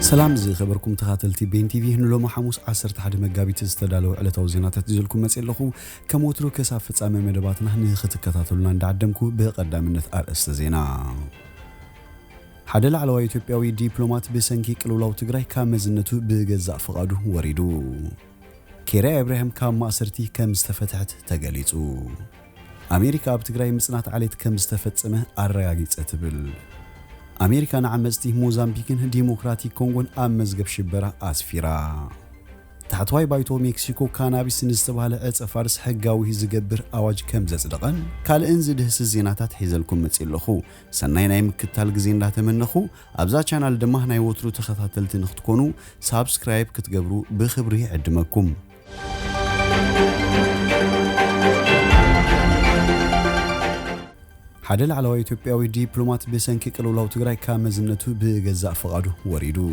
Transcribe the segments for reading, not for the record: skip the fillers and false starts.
سلام زي خبركم تخاتلتي بين تي في هنلو محموس 11 مغابيت استدالو علتاو زيناتات يزلكم مصيلخو كموترو كساف فصامه مدباتنا نختكتاتلنا اندعدمكو بقدامنت ارئست زينا حدل على إثيوبياوي دبلومات بسنكي قلولاو تግራይ كامزنتو بغزا فقادو وريدو كيرا ابراهيم كام ماسرتي كم استفتحت تغليصو امريكا بتግራይ مصنات عليت كم استفصمه ارغاغيص تبل امريكا نعمزتي موزامبيكن ديمقراطيك كونغون امزغب شبرا اسفيرا تحتواي بايتو مكسيكو كانابيس نستباله اصفارس حغاوي زغبر اواج كم زصدقن كالئن دهس زيناتات حيزلكم مصيلخو سناي ناي مكتال غزي انداتمنخو ابزا چانال دما ناي وترو تخاتلت نختكونو سبسكرايب كتغبرو بخبري عدمكم حدل على إثيوبياوي دبلومات بسنكي قلولاو تግራይ كامزنتو بغزا فقادو وريدو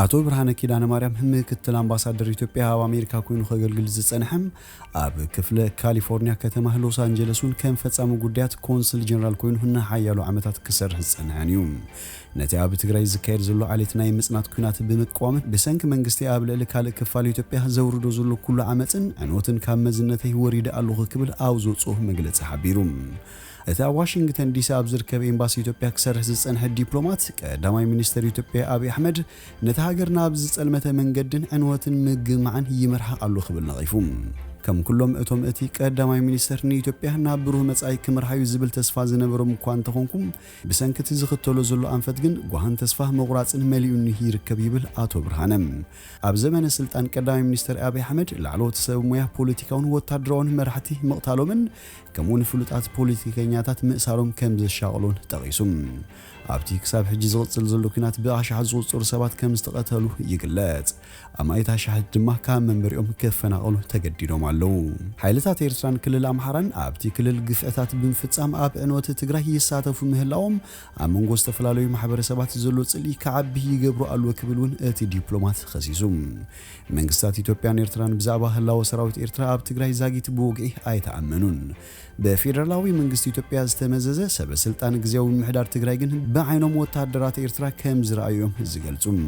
አቶ ብርሃነ ኪዳነ ማርያም ምክትል አምባሳደር ኢትዮጵያ አሜሪካ ኮይኑ ከገልግል ዝጸንሐም አብ ክፍለ ካሊፎርኒያ ከተማ ሎስ አንጀለስን ከንፈጻሙ ጉዳያት ኮንስል ጀነራል ኮይኑ እና ሓያሉ ዓመታት ክሰርሕ ዝጸንሐኒዩ ነቲ አብ ትግራይ ዝካየድ ዘሎ ዓሌትና የምጽናት ኩናት በመቋም በሰንክ መንግስቲ አብ ለለ ካለ ክፋል ኢትዮጵያ ዘውርዶ ዘሎ ኩሉ ዓመጽን ዕኖትን ካመዝነተይ ወሪደ አለኹ ክብል አውዞ ጽሁፍ መግለጽ ሓቢሩም እታ ዋሽንግተን ዲሲ አብዝርከብ ኤምባሲ ኢትዮጵያ ክሰርሕ ዝጸንሐ ዲፕሎማት ቀዳማይ ሚኒስትር ኢትዮጵያ አብይ አህመድ ነታ ሀገርና አብዝ ጸልመተ መንገድን ዕንወትን ምግማዕን ይመርሐ አሉ ክብል ነቂፉም ከም ኩሎም እቶም እቲ ቀዳማይ ሚኒስትር ንኢትዮጵያ ናብሩህ መጻይ ክምርሐዩ ዝብል ተስፋ ዝነበሮም እኳ እንተኾንኩም ብሰንክቲ ዝኽተሎ ዘሎ አንፈት ግን ጓሃን ተስፋ መቁራጽን መሊኡን ይርከብ ይብል አቶ ብርሃነም ኣብ ዘመነ ስልጣን ቀዳማይ ሚኒስትር አብይ አህመድ ላዕሎት ሰብ ሙያ ፖለቲካውን ወታደራውን መራሕቲ መቕታሎምን كمون فلوطات بوليتيكانياتات مأسارهم كم زشاغلون تغيسوم أبتي كساب حجي زغطل زلو كنات بأشحاد زغطر سبات كم استقتلو يقلات أما إيتا شحاد دمه كام منبريهم كفنا قلو تقدينو مالو حيلتات إيرتران كل الأمحران أبتي كل القفعتات بنفتسام أب أنوات تقراه يساتفو مهلاهم أمون قوست فلالوي محبر سبات زلو تسلي كعبه يقبرو ألو كبلون أتي ديبلومات خسيسوم من قصات إثيوبيان إيرتران بزعبه هلا وسراوت إيرترا أب تقراه زاقيت بوقعي أيتأمنون بفيدرالوي منግስት ኢትዮጵያ ዝተመዘዘ ሰበ ስልጣን ግዚያዊ ምሕዳር ትግራይ ግን በዓይኖም ወታደራት ኤርትራ ከም ዝራእዮም ዝገልጹም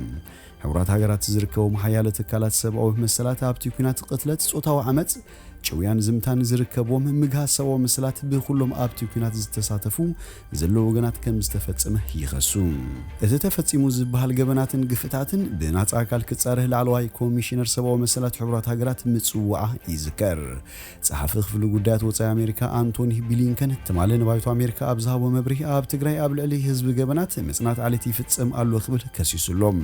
ሕብራት ሃገራት ዝርከቡ ሓያለ ተካላት ሰብአዊ መሰላት ኣብቲ ኩናት ቅትለት ጾታዊ ዓመጽ ጭውያን ዝምታን ዝርከቦም ምግሃሰቦ መስላት በኩሎም ኣብቲ ኩናት ዝተሳተፉ ዘሎ ወገናት ከም ዝተፈጸመ ይኸሱ እቲ ተፈጺሙ ዝበሃል ገበናትን ግፍታትን ብናጻ አካል ክጻረህ ላዕለዋይ ኮሚሽነር ሰብአዊ መሰላት ሕብራት ሃገራት ምጽዋዓ ይዝከር ጸሓፊ ክፍሊ ጉዳያት ወጻኢ አሜሪካ አንቶኒ ብሊንከን ተማለን ባይቶ አሜሪካ ኣብዝሃቦ መብሪህ ኣብ ትግራይ ኣብ ልዕሊ ህዝቢ ገበናት መጽናት ዓለት ይፍጸም ኣሎ ክብል ከሲሱሎም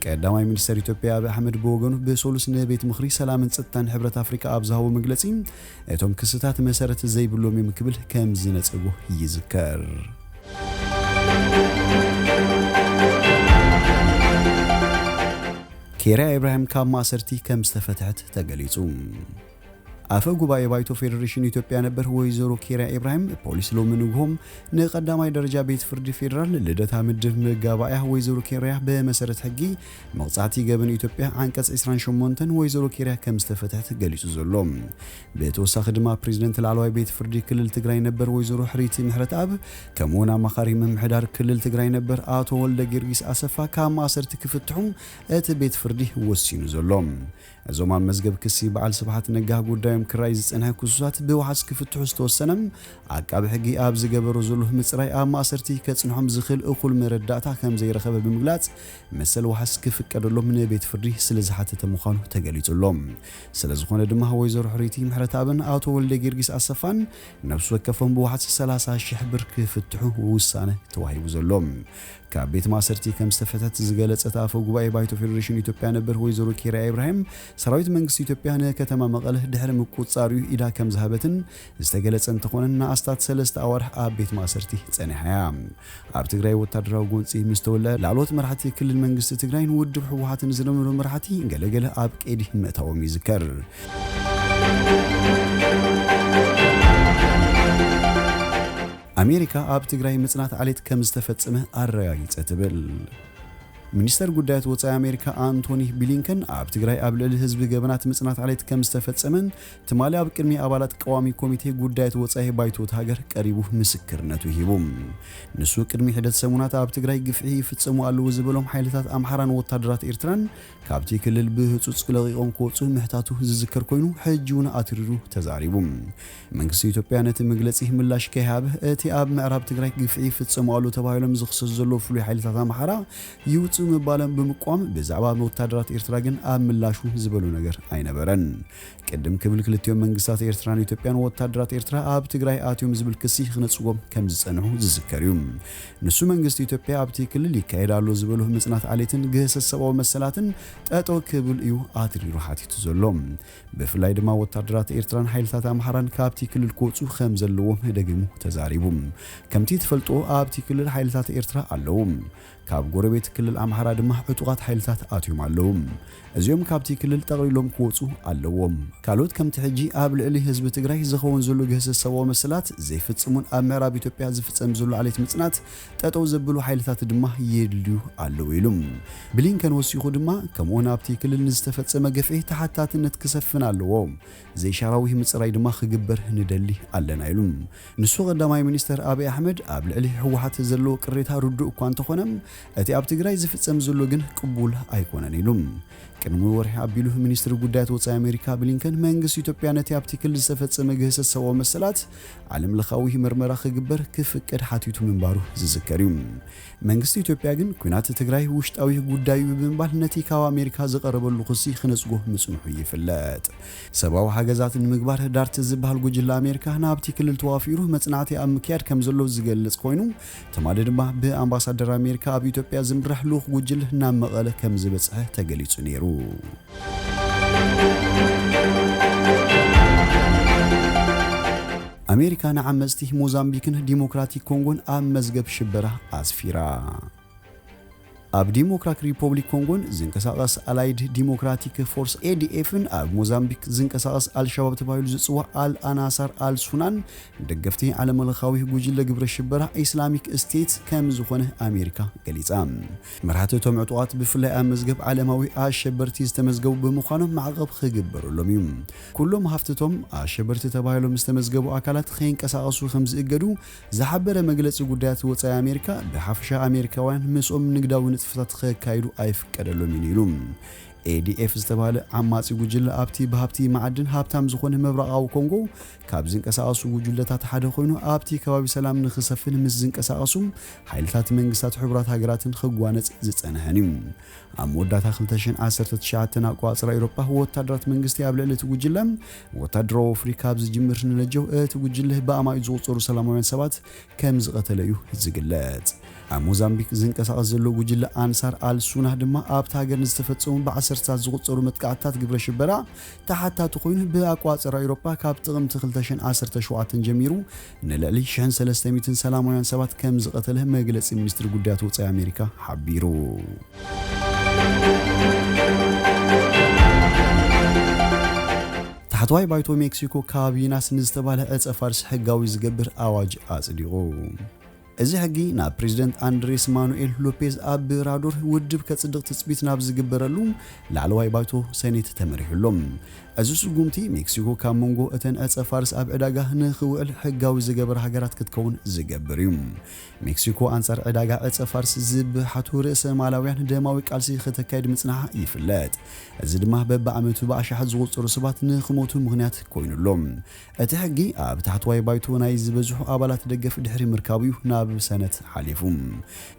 ቀዳማይ ሚኒስትር ኢትዮጵያ አብይ አህመድ በወገኑ በሶሉስ ነቤት ምኽሪ ሰላምን ጸጥታን ሕብረት አፍሪካ ኣብዝሃቦ مجلسين اتوم كستات مسارة زي بلومي مكبل كام زينة ابو يذكر كيرا ابراهيم كام ماسرتي كم استفتحت تقليزوم አፈ ጉባኤ ባይቶ ፌደሬሽን ኢትዮጵያ ነበር ወይዘሮ ኪራ ኢብራሂም ፖሊስ ሎምንጉም ነቀዳማይ ደረጃ ቤት ፍርድ ፌደራል ልደታ ምድብ መጋባያ ወይዘሮ ኪራ በመሰረት ሕጊ መቅጻቲ ገበን ኢትዮጵያ አንቀጽ 28 ወይዘሮ ኪራ ከምስተፈተት ገሊጹ ዘሎም በተወሳኺ ድማ ፕሬዝዳንት ላዕለዋይ ቤት ፍርድ ክልል ትግራይ ነበር ወይዘሮ ሕሪት ምህረት አብ ከሞና ማኻሪ መምሕዳር ክልል ትግራይ ነበር አቶ ወልደ ጊዮርጊስ አሰፋ ካም አሰርት ክፍትሑ እቲ ቤት ፍርድ ወሲኑ ዘሎም እዞም መዝገብ ክሲ በዓል ስብሐት ነጋ ጉዳዮም ክራይ ዝጸንሐ ክሱሳት ብዋሕስ ክፍትሑ ዝተወሰነም አቃቢ ሕጊ ኣብ ዝገበሮ ዘሎ ምጽራይ ኣብ ማእሰርቲ ከጽንሖም ዝኽእል እኹል መረዳእታ ከም ዘይረኸበ ብምግላጽ መሰል ዋሕስ ክፍቀደሎም ንቤት ፍርዲ ስለ ዝሓተተ ምዃኑ ተገሊጹሎም ስለዝኾነ ድማ ወይዘሮ ሕሪቲ ምሕረት አብን አቶ ወልደ ጊዮርጊስ አሰፋን ነፍሱ ወከፎም ብዋሕስ 30,000 ብር ክፍትሑ ውሳነ ተዋሂቡ ዘሎም كابيت ماسرتي كم استفتت زغلصت አፈ ጉባኤ ባይቶ ፌደሬሽን ኢትዮጵያ ነበር ወይዘሮ ኪራ ኢብራሂም ሰራዊት መንግስት ኢትዮጵያ ከተማ መቀለ ድሕረ ምቁጻሪው ኢዳ ከም ዝሃበትን ዝተገለጸን ተኾነና አስታት 3 አወር አቤት ማሰርቲ ጸኒሐያ ኣብ ትግራይ ወታደራዊ ጎንጺ ምስተወለ ላዕሎት መራሕቲ ክልል መንግስት ትግራይን ውድብ ሕወሓትን ዝነምሩ መራሕቲ ገለገለ ኣብ ቄዲ መታወም ይዝከር أمريكا أب تجري مصنات عليت كم استفدت سمه الرئيس تبل ሚኒስተር ጉዳያት ወፃኢ ኣሜሪካ አንቶኒ ብሊንከን ኣብ ትግራይ ኣብ ልዕሊ ህዝቢ ገበናት ምጽናት ዓሌት ከም ዝተፈጸመን ትማሊ ኣብ ቅድሚ ኣባላት ቀዋሚ ኮሚቴ ጉዳያት ወፃኢ ባይቶት ሃገር ቀሪቡ ምስክርነቱ ሂቡ ንሱ ቅድሚ ሒደት ሰሙናት ኣብ ትግራይ ግፍዒ ይፍጸሙ ኣለዉ ዝበሎም ሓይልታት ኣምሓራን ወታደራት ኤርትራን ካብቲ ክልል ብህጹጽ ለቂቖም ክወጹ ምሕታቱ ዝዝከር ኮይኑ ሕጂ እውን ኣትሪሩ ተዛሪቡ መንግስቲ ኢትዮጵያ ነቲ መግለጺ ምላሽ ከይሃበ እቲ ኣብ ምዕራብ ትግራይ ግፍዒ ይፍጸሙ ኣለዉ ተባሂሎም ዝኽሰሱ ዘለዉ ፍሉይ ሓይልታት ኣምሓራ ይውጽኡ ምባሎም ብምቋም ብዛዕባ ወታደራት ኤርትራ ግን ኣብ ምላሹ ዝበሉ ነገር ኣይነበረን ቅድም ክብል ክልቲኦም መንግስታት ኤርትራን ኢትዮጵያን ወታደራት ኤርትራ ኣብ ትግራይ ኣትዮም ዝብል ክሲ ክነጽጎም ከም ዝጸንሑ ዝዝከር እዩ ንሱ መንግስቲ ኢትዮጵያ ኣብቲ ክልል ይካየድ ኣሎ ዝበሉ ምጽናት ዓሌትን ገሰስ ሰብኣዊ መሰላትን ጠጦ ክብል እዩ ኣትሪሩ ሓቲቱ ዘሎ ብፍላይ ድማ ወታደራት ኤርትራን ሓይልታት ኣምሓራን ካብቲ ክልል ክወጹ ከም ዘለዎም ደጊሙ ተዛሪቡ ከምቲ ትፈልጦ ኣብቲ ክልል ሓይልታት ኤርትራ ኣለዉ ካብ ጎረቤት ክልል ኣምሓራ ድማ ዕጡቃት ሓይልታት ኣትዮም ኣለዉ እዚኦም ካብቲ ክልል ጠቕሊሎም ክወጹ ኣለዎም ካልኦት ከምቲ ሕጂ ኣብ ልዕሊ ህዝቢ ትግራይ ዝኸውን ዘሎ ገሰስ ሰብኣዊ መሰላት ዘይፍጽሙን ኣብ ምዕራብ ኢትዮጵያ ዝፍጸም ዘሎ ዓሌት ምጽናት ጠጠው ዘብሉ ሓይልታት ድማ የድልዩ ኣለዉ ኢሉ ብሊንከን ወሲኹ ድማ ከምኡውን ኣብቲ ክልል ንዝተፈጸመ ገፍዒ ተሓታትነት ክሰፍን ኣለዎ ዘይሻራዊ ምጽራይ ድማ ክግበር ንደሊ ኣለና ኢሉ ንሱ ቀዳማይ ሚኒስተር አብይ አሕመድ ኣብ ልዕሊ ህወሓት ዘሎ ቅሬታ ርዱእ እኳ እንተኾነም እቲ ኣብ ትግራይ ዝፍጸም ዘሎ ግን ቅቡል ኣይኮነን ኢሉ ቅድሚ ወርሒ ኣቢሉ ሚኒስትር ጉዳያት ወፃኢ ኣሜሪካ ብሊንከን መንግስቲ ኢትዮጵያ ነቲ ኣብቲ ክልል ዝተፈጸመ ገሰስ ሰብኣዊ መሰላት ዓለም ለኻዊ ምርመራ ክግበር ክፍቀድ ሓቲቱ ምንባሩ ዝዝከር እዩ መንግስቲ ኢትዮጵያ ግን ኩናት ትግራይ ውሽጣዊ ጉዳዩ ብምባል ነቲ ካብ ኣሜሪካ ዝቐረበሉ ክሲ ክነጽጎ ምጽንሑ ይፍለጥ ሰብኣዊ ሓገዛት ንምግባር ዳርት ዝበሃል ጉጅለ ኣሜሪካ ናብቲ ክልል ተዋፊሩ መጽናዕቲ ኣብ ምክያድ ከም ዘሎ ዝገልጽ ኮይኑ ተማደ ድማ ብኣምባሳደር ኣሜሪካ ኣብ ኢትዮጵያ ዝምራሕ ልኡኽ ጉጅለ ናብ መቐለ ከም ዝበጽሐ ተገሊጹ ነይሩ ኣሜሪካ ንዓመጽቲ ሞዛምቢክን ዲሞክራቲክ ኮንጎን ኣብ መዝገብ ሽበራ ኣስፊራ ኣብ ዲሞክራቲክ ሪፐብሊክ ኮንጎን ዝንቀሳቐስ አላይድ ዲሞክራቲክ ፎርስ ADFን ኣብ ሞዛምቢክ ዝንቀሳቐስ አልሻባብ ተባሂሉ ዝጽዋዕ አልአናሳር አልሱናን ደገፍቲ ዓለምለኻዊ ጉጅለ ግብረ ሽበራ ኢስላሚክ ስቴት ከም ዝኾነ ኣሜሪካ ገሊጻ መራሕቶም ዕጡቃት ብፍላይ ኣብ መዝገብ ዓለማዊ ኣሸበርቲ ዝተመዝገቡ ብምዃኖም ማዕቀብ ክግበረሎም እዩ ኩሎም ሃፍትቶም ኣሸበርቲ ተባሂሎም ዝተመዝገቡ ኣካላት ከይንቀሳቐሱ ከም ዝእገዱ ዝሓበረ መግለጺ ጉዳያት ወፃኢ ኣሜሪካ ብሓፈሻ ኣሜሪካውያን ምስኦም ንግዳዊ ንጥፈታት ከካይዱ ኣይፍቀደሎም ኢሉ ADF ዝተባለ ዓማጺ ጉጅለ ኣብቲ ብሃብቲ ማዕድን ሃብታም ዝኾነ መብራቃዊ ኮንጎ ካብ ዝንቀሳቐሱ ጉጅለታት ሓደ ኮይኑ ኣብቲ ከባቢ ሰላም ንኽሰፍን ምስ ዝንቀሳቐሱ ሓይልታት መንግስታት ሕብራት ሃገራትን ክጓነጽ ዝጸንሐን እዩ ኣብ መወዳእታ 2019 ኣቋጽራ ኤውሮጳ ወታደራት መንግስቲ ኣብ ልዕሊ እቲ ጉጅለ ወታደራዊ ኣፍሪካ ኣብ ዝጅምር ንለጀው እቲ ጉጅለ ብኣማይ ዝቑጸሩ ሰላማውያን ሰባት ከም ዝቐተለ እዩ ዝግለጽ ኣብ ሞዛምቢክ ዝንቀሳቐስ ዘሎ ጉጅለ አንሳር አልሱና ድማ ኣብቲ ሃገር ዝተፈጸሙ ብዓሰርታት ዝቑጸሩ መጥቃዕትታት ግብረ ሽበራ ተሓታቱ ኮይኑ ብኣቋጽራ ኤውሮጳ ካብ ጥቕምቲ 2017 ጀሚሩ ንልዕሊ 1300 ሰላማውያን ሰባት ከም ዝቐተለ መግለጺ ሚኒስትር ጉዳያት ወፃኢ ኣሜሪካ ሓቢሩ ታሕተዋይ ባይቶ ሜክሲኮ ካቢናስ ንዝተባለ ዕፀ ፋርስ ሕጋዊ ዝገብር ኣዋጅ ኣጽዲቑ እዚ ሕጊ ናብ ፕሬዝደንት አንድሬስ ማኑኤል ሎፔዝ አብራዶር ውድብ ከጽድቅ ትጽቢት ናብ ዝግበረሉ ላዕለዋይ ባይቶ ሴኔት ተመሪሕሎም እዚ ስጉምቲ ሜክሲኮ ካብ መንጎ እተን ዕፀ ፋርስ ኣብ ዕዳጋ ንኽውዕል ሕጋዊ ዝገበረ ሃገራት ክትከውን ዝገብር እዩ ሜክሲኮ አንጻር ዕዳጋ ዕፀ ፋርስ ዝብሓቱ ርእሰ ማላውያን ደማዊ ቃልሲ ከተካይድ ምጽናሕ ይፍለጥ እዚ ድማ በብዓመቱ ብኣሽሓት ዝቑጸሩ ሰባት ንኽሞቱ ምኽንያት ኮይኑሎም እቲ ሕጊ ኣብ ታሕተዋይ ባይቶ ናይ ዝበዝሑ ኣባላት ደገፍ ድሕሪ ምርካብ እዩ ናብ ሰነት ሓሊፉ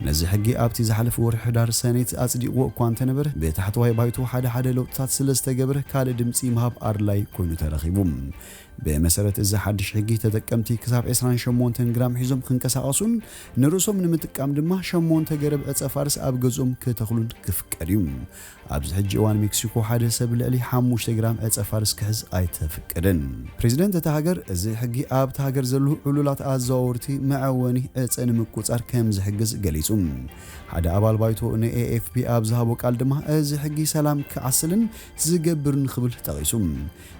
ነዚ ሕጊ ኣብቲ ዝሓለፈ ወርሒ ሕዳር ሰኔት ኣጽዲቕዎ እኳ እንተነበረ ብታሕተዋይ ባይቶ ሓደ ለውጥታት ስለዝተገብረ ካልእ ድምጺ ምሃብ ኣድላይ ኮይኑ ተረኺቡ بمسارة الزحد شقي تتكمتي كساب 28 جرام حزم خنكساقسون نرسم نمتقام دما 8 تجرب أتصفارس أب جزم كتخلون كف كريم ኣብዚ ሕጂ እዋን ሜክሲኮ ሓደ ሰብ ልዕሊ 5 ግራም ዕፀ ፋርስ ክሕዝ ኣይተፈቀደን ፕሬዚደንት እታ ሃገር እዚ ሕጊ ኣብታ ሃገር ዘሎ ዕሉላት ኣዘዋወርቲ መዐወኒ ዕፀ ንምቁፃር ከም ዝሕግዝ ገሊጹ ሓደ ኣባል ባይቶ ንኤኤፍፒ ኣብ ዝሃቦ ቃል ድማ እዚ ሕጊ ሰላም ክዓስልን ዝገብርን ክብል ጠቂሱ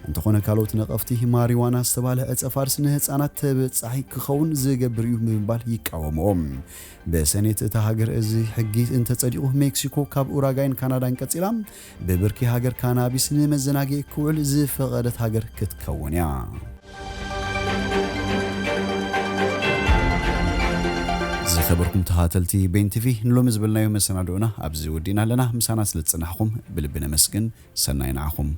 እንተኾነ ካልኦት ነቐፍቲ ማሪዋና ዝተባለ ዕፀ ፋርስ ንህፃናት ተበጻሒ ክኸውን ዝገብር እዩ ምባል ይቃወምዎም በሰኔት እታ ሃገር እዚ ሕጊ እንተጸዲቁ ሜክሲኮ ካብ ኡራጋይን ካናዳን ቀፂላ በብርኪ ሃገር ካናቢስ ንመዘናግዒ ክውዕል ዝፈቐደት ሃገር ክትከውን እያ ዝኸበርኩም ተኸታተልቲ ቤን ቲቪ ንሎሚ ዝብልናዮ መሰናዶና ኣብዚ ወዲና ኣለና ምሳና ስለ ዝጽናሕኩም ብልቢ ነመስግን ሰናይ ንዓኹም